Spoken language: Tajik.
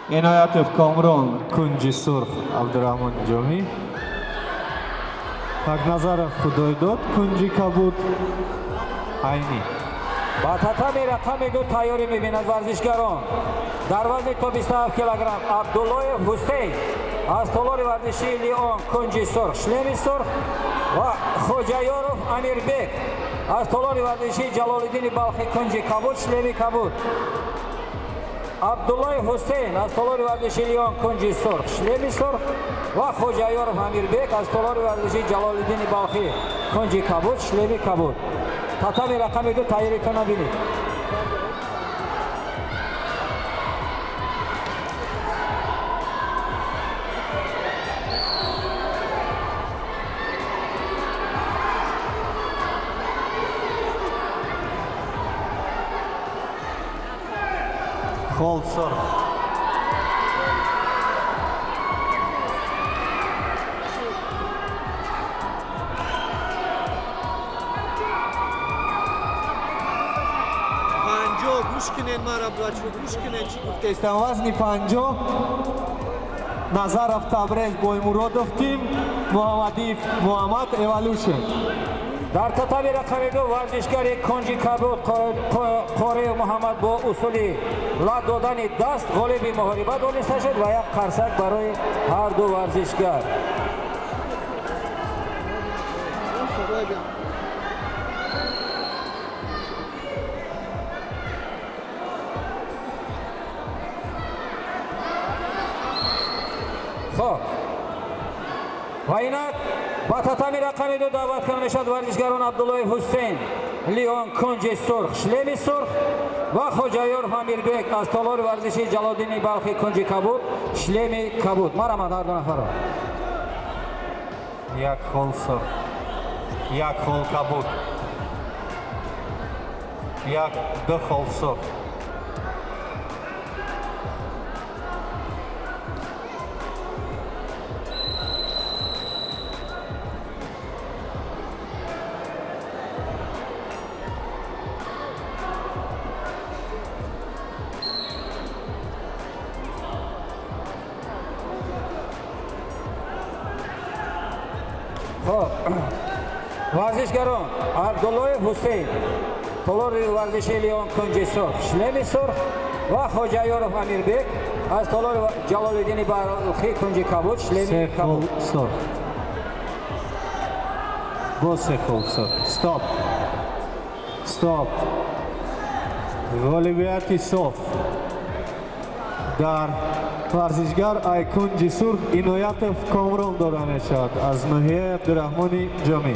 Inoyatov Komron, Kunji Surx Abdurahmon Jomi, Aknazarov Khudoydod, Kunji Kabut Ayni. با татами рақами ду тайёрӣ мебинад варзишгарон. Дар вазни то 27 килограмм Абдуллоев Ҳусейн аз толори варзишии Лион Кунҷи Сурх шлеми сурх ва Хоҷаёров Амирбек аз толори варзишии Ҷалолиддини Балхи Кунҷи Кабуд шлеми кабуд. Абдуллоев Ҳусейн аз толори варзишии Лион Кунҷи Сурх шлеми сурх ва Хоҷаёров Амирбек аз толори варзишии Ҷалолиддини Балхи Кунҷи Кабуд шлеми кабуд. татами рақами ду тайёритона бинед. Хол Сурх. Гушкинен мара блачу, Гушкинен чи гуфтестан? Вазни 50 Назаров Табрез Боймуродов тим, Муҳаммадиев Муҳаммад Evolution. дар татами рақами ду варзишгари Кунҷи Кабуд Қореев Муҳаммад бо усули ла додани даст ғолиби муҳориба дониста шуд ва як қарсак барои ҳар ду варзишгар. خب و اینک با татами рақами ду даъват карда мешавад варзишгарон Абдуллоев Ҳусейн Лион Кунҷи Сурх шлеми сурх ва Хоҷаёров Амирбек аз толори варзишии Ҷалолиддини Балхи Кунҷи Кабуд шлеми кабуд. Марамад ҳар ду нафаро. Як хол Сурх, як хол Кабуд, як ду хол Сурх. варзишгарон Абдуллоев Ҳусейн толори варзишии Лион Кунҷи Сурх шлеми сурх ва Хоҷаёров Амирбек аз толори Ҷалолиддини Балхи Кунҷи Кабуд шлеми кабуд. Бо се хол Сурх. Стоп. Стоп. Ғолибияти соф дар варзишгар ай Кунҷи Сурх Иноятов Комрон дода мешавад аз ноҳияи Абдурахмони Ҷомӣ.